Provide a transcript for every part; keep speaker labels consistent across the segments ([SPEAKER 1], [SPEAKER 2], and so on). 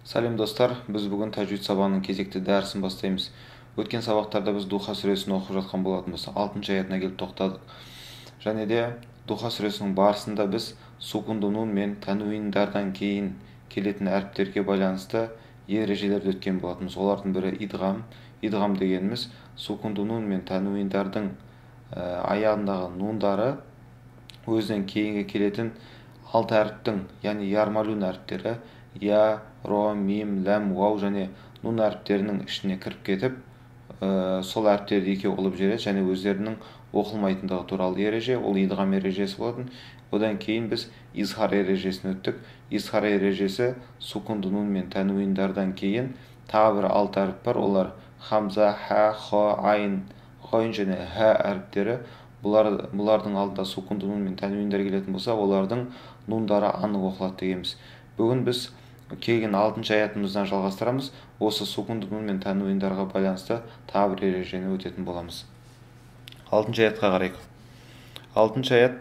[SPEAKER 1] Сәлем достар, біз бүгін тәжвид сабағының кезекті дәрісін бастаймыз. Өткен сабақтарда біз Духа сүресін оқып жатқан болатынбыз. 6-шы аятына келіп тоқтадық. Және де Духа сүресінің барысында біз сукунду нун мен тануиндардан кейін келетін әріптерге байланысты ережелерді өткен болатынбыз. Олардың бірі идғам. Идғам дегеніміз сукунду нун мен тануиндардың аяғындағы нундары өзінен кейінгі келетін 6 әріптің, яғни ярмалун әріптері я, ро, мим, ләм, уау және нун әріптерінің ішіне кіріп кетіп, сол әріптерді екеу қылып жібереді және өздерінің оқылмайтындығы туралы ереже, ол идғам ережесі болатын. Одан кейін біз изхар ережесін өттік. Изхар ережесі сукунду нун мен тануиндардан кейін тағы бір 6 әріп бар. Олар хамза, ха, хо, айн, ғойн және ха әріптері. Бұлардың алдында сукунду нун мен тануиндар келетін болса, олардың нундары анық оқылады дегенбіз. Бүгін біз келген 6-шы аятымыздан жалғастырамыз. Осы сукунду нун мен тануиндарға байланысты тағы бір ережені өтетін боламыз. 6-шы аятқа қарайық. 6-шы аят: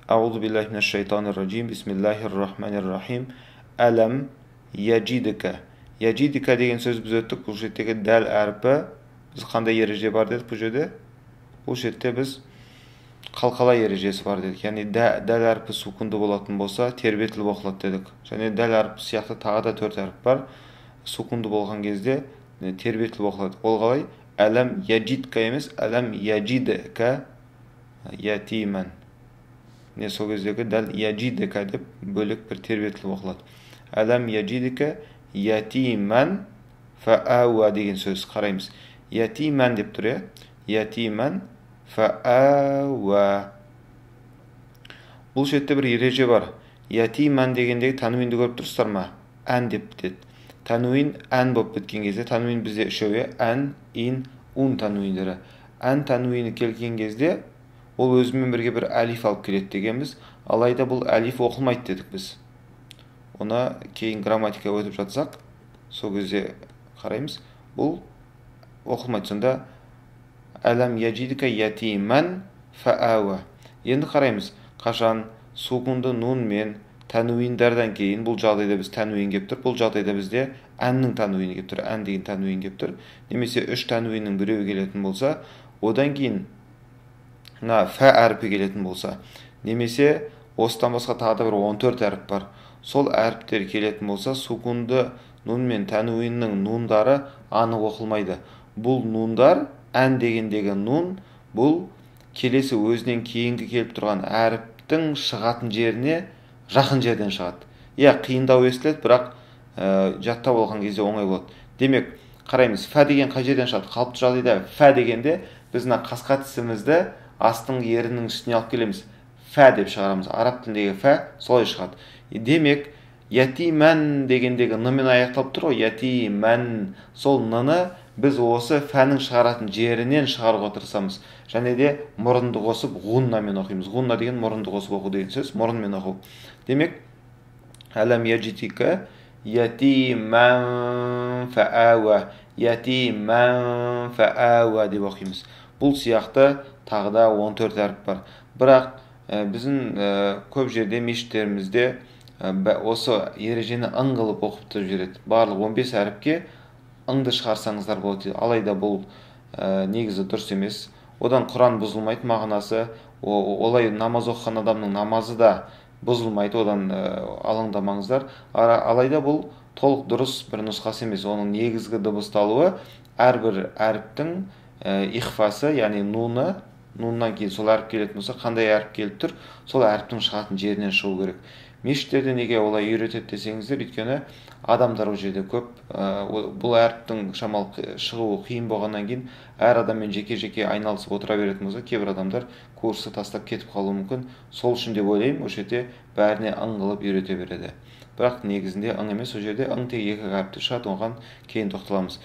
[SPEAKER 1] Аузу биллахи минаш шайтанир раджим. Бисмиллахир рахманир рахим. Алам яджидика. Яджидика деген сөз біз өттік. Бұл жердегі дәл әрпі біз қандай ереже бар дедік бұл жерде? Бұл жерде біз қалқалай ережесі бар дедік. Яғни дәл әрпі сукунду болатын болса, тербетіліп оқылады дедік. Және дәл әрпі сияқты тағы да 4 әріп бар. Сукунду болған кезде тербетіліп оқылады. Ол қалай? Әлем яджидка емес, әлем яджидка ятиман. Не сол кездегі дәл яджидка деп бөлек бір тербетіліп оқылады. Әлем яджидка ятиман фаауа деген сөз қараймыз. Ятиман деп тұр, ятиман фаауа. Бұл жерде бір ереже бар. Ятиман дегендегі тануинді көріп тұрсыздар ма? Ән деп бітеді. Тануин ән болып біткен кезде, тануин бізде үшеуі, ән, ин, ун тануиндері. Ән тануині келген кезде ол өзімен бірге бір әлиф алып келеді дегенбіз. Алайда бұл әлиф оқылмайды дедік біз. Оны кейін грамматика өтіп жатсақ, сол кезде қараймыз. Бұл оқылмайды. Сонда әлем яджидика ятиман фаауа. Енді қараймыз. Қашан сукунду нун мен тануиндардан кейін бұл жағдайда біз тануин кеп тұр. Бұл жағдайда бізде әннің тануини кеп тұр. Ән деген тануин кеп тұр. Немесе 3 тануиннің біреуі келетін болса, одан кейін фа әріпі келетін болса, немесе осыдан басқа тағы да бір 14 әріп бар. Сол әріптер келетін болса, сукунду нун мен тануиннің нундары анық оқылмайды. Бұл нундар, ән дегендегі нун, бұл келесі өзінен кейінгі келіп тұрған әріптің шығатын жеріне жақын жерден шығады. Қиындау естіледі, бірақ жаттап алған кезде оңай болады. Демек, қараймыз, фә деген қай жерден шығады? Қалыпты жағдайда фә дегенде біз қасқа тісімізді астың ерінің үстіне алып келеміз. Фә деп шығарамыз. Араб тіліндегі фә солай шығады. Демек, ятиман дегендегі н-мен аяқталып тұр ғой, ятиман. Сол н-ны біз осы фәнің шығаратын жерінен шығаруға тырысамыз. Және де мұрынды қосып ғуннамен оқимыз. Ғунна деген мұрынды қосып оқу деген сөз, мұрынмен оқу. Демек, әлем яджидика ятиман фаауа. Ятиман фаауа деп оқимыз. Бұл сияқты тағы да 14 әріп бар. Бірақ біздің көп жерде мешіттерімізде осы ережені ың қылып оқып жүреді. Барлық 15 әріпке ыңды шығарсаңыздар болады. Алайда бұл негізі дұрыс емес. Одан Құран бұзылмайды мағынасы. Олай намаз оқыған адамның намазы да бұзылмайды. Одан алаңдамаңыздар. Алайда бұл толық дұрыс бір нұсқасы емес. Оның негізгі дыбысталуы әрбір әріптің ихфасы, яғни нуны, нуннан кейін сол әріп келетін болса, қандай әріп келіп тұр, сол әріптің шығатын жерінен шығу керек. Мешіттерде неге олай үйретеді десеңіздер, өйткені адамдар ол жерде көп. Бұл әріптің шамалы шығуы қиын болғаннан кейін әр адаммен жеке-жеке айналысып отыра беретін болса, кейбір адамдар курсты тастап кетіп қалуы мүмкін. Сол үшін деп ойлаймын, ол жерде бәріне ың қылып үйрете береді. Бірақ негізінде ың емес, ол жерде ың тек 2 әріпті шығады, оған кейін тоқталамыз.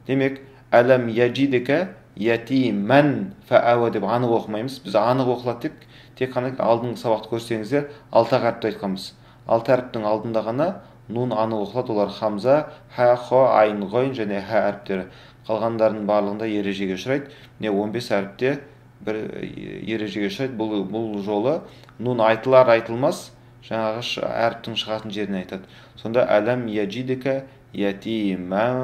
[SPEAKER 1] Демек, әлем яджидика ятиман фаауа деп анық оқымаймыз. Біз анық оқылады деп тек қана алдыңғы сабақты көрсеңіздер 6 әріпті айтқанбыз. 6 әріптің алдында ғана нун анық оқылады. Олар хамза, ха, хо, айн, ғойн және ха әріптері. Қалғандарының барлығында ережеге ұшырайды. 15 әріпте бір ережеге ұшырайды. Бұл жолы нун айтылар айтылмас жаңағы әріптің шығатын жеріне айтады. Сонда әлем яджидика Ятиман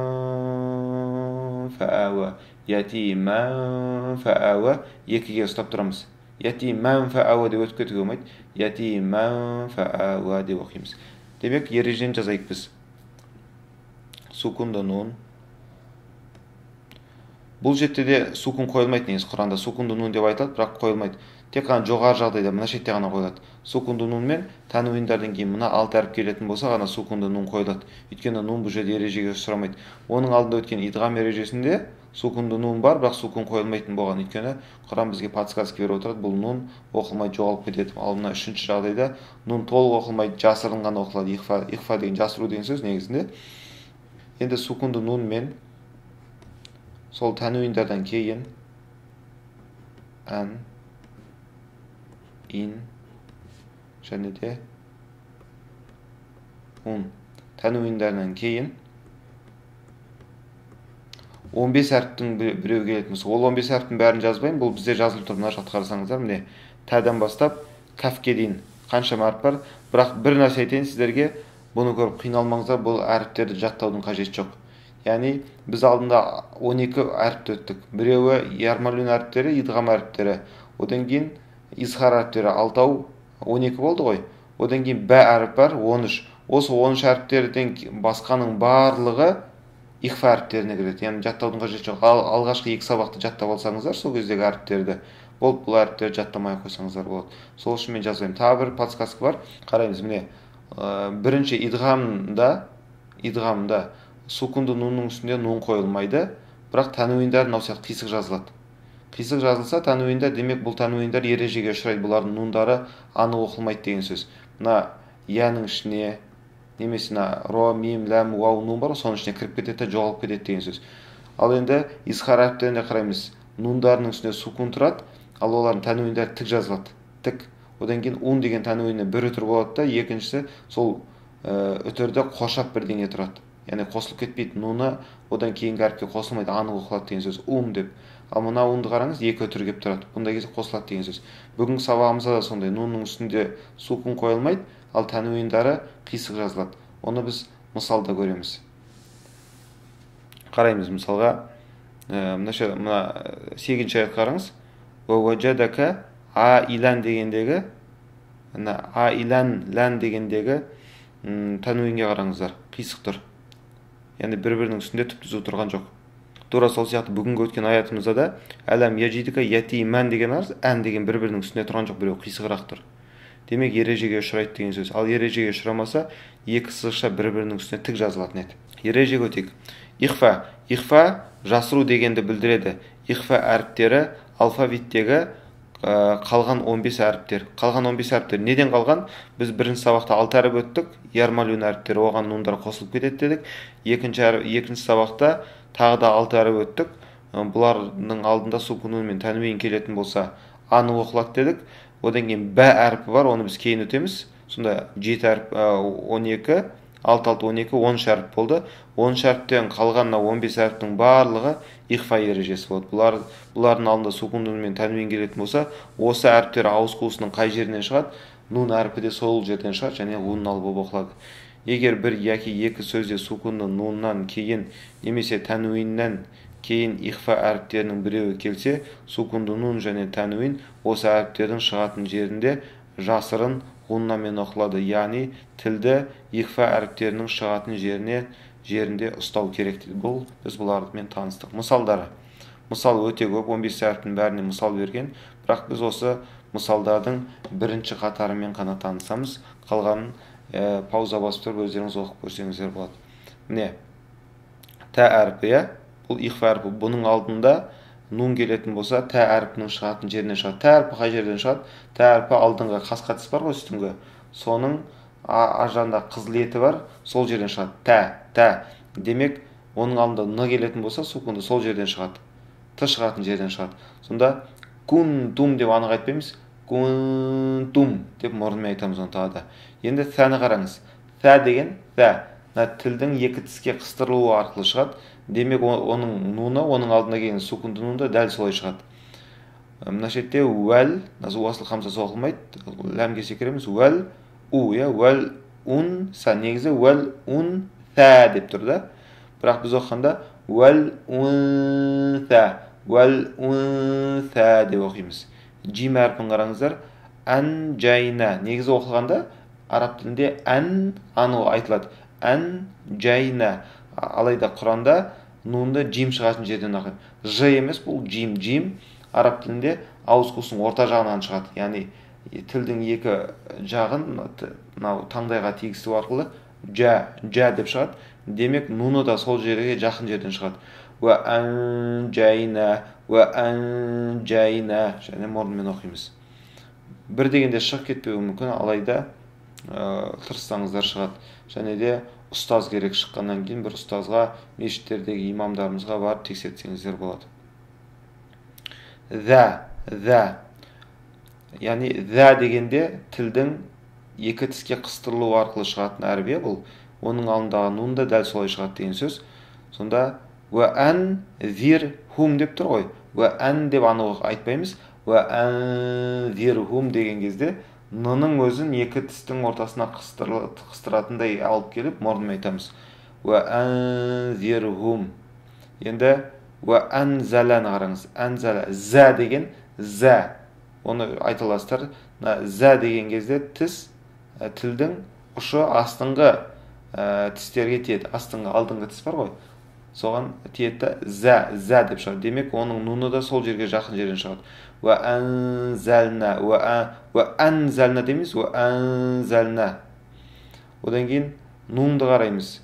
[SPEAKER 1] фаауа. Ятиман фаауа. Екіге ұстап тұрамыз. Ятиман фаауа деп өтіп кетуге болмайды. Ятиман фаауа деп оқимыз. Демек, ережені жазайық біз. Сукунды нун. Бұл жетте де сукун қойылмайды, негізі Құранда сукунды нун деп айтылады, бірақ қойылмайды. Тек қана жоғары жағдайда мына шетте ғана қойылады. Сукунды нун мен тәнуиндардан кейін мына 6 әріп келетін болса ғана сукунды нун қойылады. Өйткені нун бұл жерде ережеге ұшырамайды. Оның алдында өткен идғам ережесінде сукунды нун бар, бірақ сукун қойылмайтын болған. Өйткені Құран бізге подсказка беріп отырады, бұл нун оқылмайды, жоғалып кетеді. Ал мына үшінші жағдайда нун толық оқылмайды, жасырын ғана оқылады. Ихфа деген жасыру деген сөз негізінде. Енді сукунды нун мен сол тәнуиндардан кейін ән, ин және де ун тәнуиндардан кейін 15 әріптің біреу келетін болса, ол 15 әріптің бәрін жазбаймын, бұл бізде жазылып тұр, мына жақта қарасаңыздар, міне тәден бастап кәфке дейін қаншама әріп бар, бірақ бір нәрсе айтайын сіздерге, бұны көріп қиналмаңыздар, бұл әріптерді жаттаудың қажеті жоқ. Яғни біз алдында 12 әріпті өттік. Біреуі ярмалун әріптері, идғам әріптері, одан кейін изхар әріптері 6-ау 12 болды ғой. Одан кейін бә әріп бар 13. Осы 13 әріптерден басқаның барлығы ихфа әріптеріне кіреді. Яғни жаттаудың қажеті жоқ. Алғашқы 2 сабақты жаттап алсаңыздар, сол кездегі әріптерді, бұл әріптерді жаттамай қойсаңыздар болады. Сол үшін мен жазбаймын. Тағы бір подсказка бар. Қараймыз, міне бірінші идғамда сукунды нунның үстінде нун қойылмайды, бірақ тәнуиндар мынау сияқты қисық жазылады. Қисық жазылса тәнуиндар, демек бұл тәнуиндар ережеге ұшырайды, бұлардың нундары анық оқылмайды деген сөз. Мына яның ішіне, немесе ро, мим, ләм, уау, нун бар, соның ішіне кіріп кетеді, жоғалып кетеді деген сөз. Ал енді изхар әріптеріне қараймыз, нундарының үстіне сукун тұрады, ал олардың тәнуиндары тік жазылады, тік. Одан кейін ун деген тәнуинне бір үтір болады да, екіншісі сол үтірді қоршап бірдеңе тұрады. Яғни қосылып кетпейді, нуны одан кейінгі әріпке қосылмайды, анық оқылады деген сөз, деп. Ал мына унды қараңыз, 2 үтір келіп тұрады, бұндай кезде қосылады деген сөз. Бүгінгі сабағымызда да сондай, нунның үстінде сукун қойылмайды, ал тәнуиндары қисық жазылады. Оны біз мысалда көреміз. Қараймыз мысалға, мына 8-ші аят қараңыз. Уәжадака аилан дегендегі, аилан лән дегендегі тәнуинге қараңыздар, қисық тұр. Яғни бір-бірінің үстінде түп-түзу тұрған жоқ. Тура сол сияқты бүгінгі өткен аятымызда да әлем яжидика ятиман деген ән деген бір-бірінің үстінде тұрған жоқ, біреу қисығырақ тұр. Демек ережеге ұшырайды деген сөз. Ал ережеге ұшырамаса, 2 сызықша бір-бірінің үстіне тік жазылатын еді. Ережеге өтейік. Ихфа жасыру дегенді білдіреді. Ихфа әріптері алфавиттегі қалған 15 әріптер. Қалған 15 әріптер неден қалған? Біз бірінші сабақта 6 әріп өттік, ярмалун әріптері, оған нундар қосылып кетеді дедік. Екінші сабақта тағы да 6 әріп өттік. Бұлардың алдында сукун мен тәнуин келетін болса, анық оқылады дедік. Одан кейін бә әріпі бар, оны біз кейін өтеміз. Сонда 7 әріп 12, 6-6-12, 13 әріп болды. 13 әріптен қалған 15 әріптің барлығы ихфа ережесі болады. Бұлардың алдында сукун мен тәнуин келетін болса, осы әріптер ауыз қуысының қай жерінен шығады? Нун әріпі де сол жерден шығады, және нун болып оқылады. Егер бір яки 2 сөзде сукунның нуннан кейін немесе тәнуиннен кейін ихфа әріптерінің біреуі келсе, сукунды нун және тәнуин осы әріптердің шығатын жерінде жасырын ғуннамен оқылады. Яғни тілді ихфа әріптерінің шығатын жерінде ұстау керек. Біз бұлармен таныстық. Мысалдары. Мысал өте көп, 15 әріптің бәріне мысал берген, бірақ біз осы мысалдардың бірінші қатарымен ғана танысамыз. Қалғанын пауза басып тұрып өздеріңіз оқып көрсеңіздер болады. Міне, тә әріпі, бұл ихфа әріпі. Бұның алдында нун келетін болса, тә әріпінің шығатын жерінен шығады. Тә әріпі қай жерден шығады? Тә әріпі алдыңғы қасқатыс бар ғой, үстіңгі. Соның ажарында қызыл еті бар, сол жерден шығады. Тә. Демек, оның алдында ны келетін болса, сукунды сол жерден шығады. Т шығатын жерден шығады. Сонда кунтум деп анық айтпаймыз. Кунтум деп мұрынмен айтамыз оны тағы да. Енді тәні қараңыз. Тә деген тілдің 2 тіске қыстырылуы арқылы шығады. Демек, оның нуны, оның алдында келген сукунды нуны дәл солай шығады. Мына шетте уәл, уасыл қамсасы оқылмайды. Ләмге секіреміз. Уәл у, уәл ун са, негізі уәл ун сә деп тұр да. Бірақ біз оқығанда уәл унса деп оқимыз. Джим әрпін қараңыздар. Ән жайна. Негізі оқылғанда араб тілінде ән аны айтылады. Ән жайна. Алайда Құранда нунды джим шығатын жерден оқиды. Ж емес, бұл джим. Джим араб тілінде ауыз қуысының орта жағынан шығады. Яғни тілдің екі жағын таңдайға тигізу арқылы жа деп шығады. Демек нуны да сол жерге жақын жерден шығады. Уә әнжайна және мұрнымен оқимыз. Бір дегенде шығып кетпеуі мүмкін, алайда тырыссаңыздар шығады. Және де ұстаз керек, шыққаннан кейін бір ұстазға, мешіттердегі имамдарымызға барып тексертсеңіздер болады. Зә. Яғни зә дегенде тілдің екі тіске қыстырылу арқылы шығатын әріпе бұл. Оның алдындағы нун да дәл солай шығады деген сөз. Сонда уә ән зир хум деп тұр ғой. Уә ән деп анығы айтпаймыз. Уә ән зир хум деген кезде н-ның өзін екі тістің ортасына қыстыратындай алып келіп мұрнымен айтамыз. Уә ән зир хум. Енді уә ән зәләні қараңыз. Ән зәлә. Зә деген зә. Оны айтыластар. Зә деген кезде тілдің ұшы астыңғы тістерге тиеді. Астыңғы алдыңғы тіс бар ғой. Соған тиеді зә деп шығады. Демек, оның нуны да сол жерге жақын жерден шығады. Уә әнзәлнә. Уә әнзәлнә демейміз. Уә әнзәлнә. Одан кейін нунды қараймыз.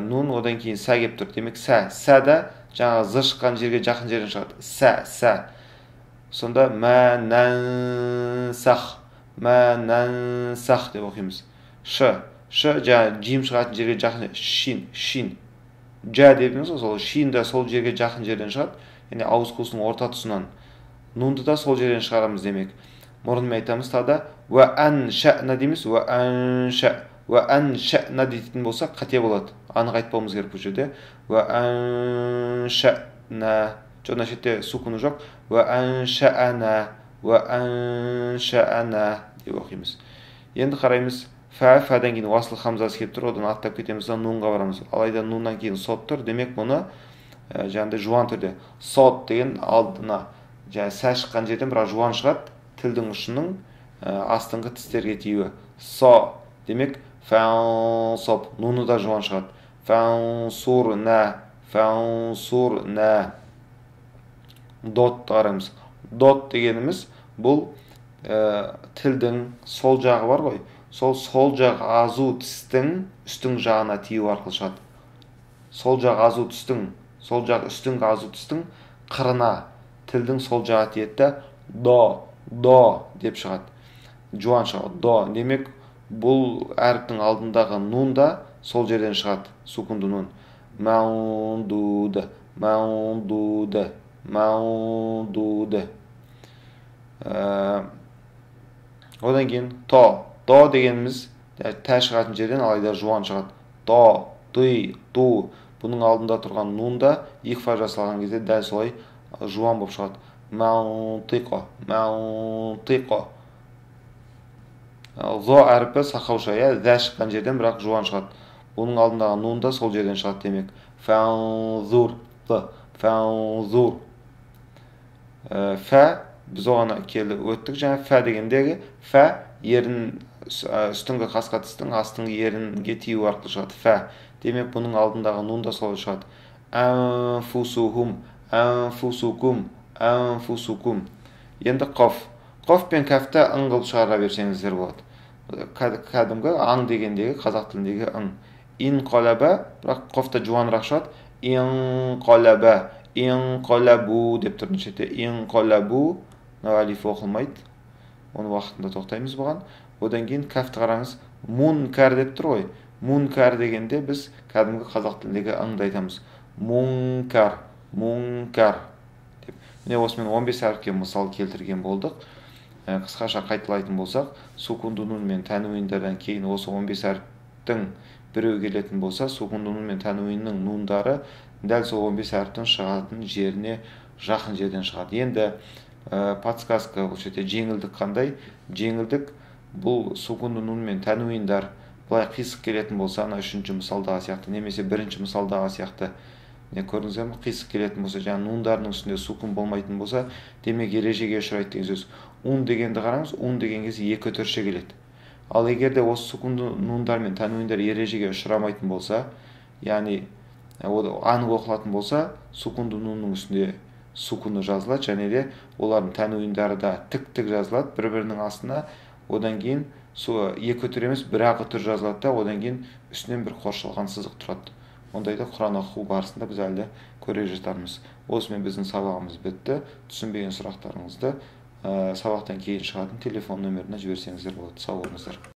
[SPEAKER 1] Нун одан кейін сә кеп тұр. Демек, сә. Сә да жаңағы зы шыққан жерге жақын жерден шығады. Сә. Сонда мә нәнсах деп оқимыз. Ш жаңа джим шығатын жерге жақын. Шин. Жа депіміз ғой, сол шин да сол жерге жақын жерден шығады. Яғни ауыз қуысының орта тұсынан. Нунды да сол жерден шығарамыз демек. Мұрнымен айтамыз тағы. Уә ән шә'на дейміз. Уә ән шә'на дейтін болса қате болады. Анық айтпауымыз керек бұл жерде. Уә ән шә'на. Жоғына шетте сукуны жоқ. Уә ән шә'ана деп оқимыз. Енді қараймыз. Фәден кейін уасыл хамзасы келіп тұр, одан аттап кетеміз да нунға барамыз. Алайда нуннан кейін сот тұр, демек бұны жаңағыдай жуан түрде. Сот деген алдына сә шыққан жерден бірақ жуан шығады, тілдің ұшының астыңғы тістерге тиюі. Со демек фәнсоп, нуны да жуан шығады. Фәнсурна. Дот қараймыз. Дот дегеніміз бұл тілдің сол жағы бар ғой. Сол жақ азу тістің үстің жағына тию арқылы шығады. Сол жақ азу тістің, сол жақ үстіңгі азу тістің қырына тілдің сол жағы тиеді. До деп шығады. Жуан шығады. До. Демек, бұл әріптің алдындағы нун да сол жерден шығады. Сукунды нун. Мәундуды. Одан кейін то дегеніміз тә шығатын жерден алайда жуан шығады. Ту. Бұның алдында тұрған нун да ихфа жасалған кезде дәл солай жуан болып шығады. Мәунтиқо. Зо әріпі сақауша, зә шыққан жерден бірақ жуан шығады. Бұның алдындағы нун да сол жерден шығады демек. Фәнзур. Фә, біз оған келі өттік. Жаңа фә дегендегі фә ерін үстіңгі қасқа тістің астыңғы ерінге тию арқылы шығады. Фә. Демек, бұның алдындағы нун да солай шығады. Әнфусухум. Енді қоф. Қоф пен кәфті ың қылып шығара берсеңіздер болады. Кәдімгі аң дегендегі қазақ тіліндегі ың. Ин қолаба, бірақ қофта жуанырақ шығады. Ин қолабу деп тұрдың шетте. Ин қолабу. Алиф оқылмайды. Оны уақытында тоқтаймыз бұған. Одан кейін кәфті қараңыз. Мункар деп тұр ғой. Мункар дегенде біз кәдімгі қазақ тіліндегі ыңды айтамыз. Мункар. Міне осымен 15 әріпке мысал келтірген болдық. Қысқаша қайталайтын болсақ, сукунды нун мен тәнуиндардан кейін осы 15 әріптің біреу келетін болса, сукунды нун мен тәнуиннің нундары дәл сол 15 әріптің шығатын жеріне жақын жерден шығады. Енді подсказка бұл жерде жеңілдік қандай? Жеңілдік бұл сукунды нун мен тәнуиндар былай қисық келетін болса, ана үшінші мысалдағы сияқты немесе бірінші мысалдағы сияқты, не көрдіңіздер ме, қисық келетін болса, жаңа нундарының үстінде сукун болмайтын болса, демек ережеге ұшырайды деген сөз. Ун дегенді қараңыз, ун деген кезде екі түрше келеді. Ал егер де осы сукунды нундар мен танвиндар ережеге ұшырамайтын болса, яғни анық оқылатын болса, сукунды нунның үстінде сукуны жазылады, және де олардың танвиндары да тік жазылады бір-бірінің астына. Одан кейін екі түр емес, бір ақ түр жазылады да, одан кейін үстінен бір қоршалған сызық тұрады. Ондайды Құран оқу барысында біз әлі көре жатармыз. Осымен біздің сабағымыз бітті. Түсінбеген сұрақтарыңызды сабақтан кейін шығатын телефон нөміріне жіберсеңіздер болады. Сау болыңыздар.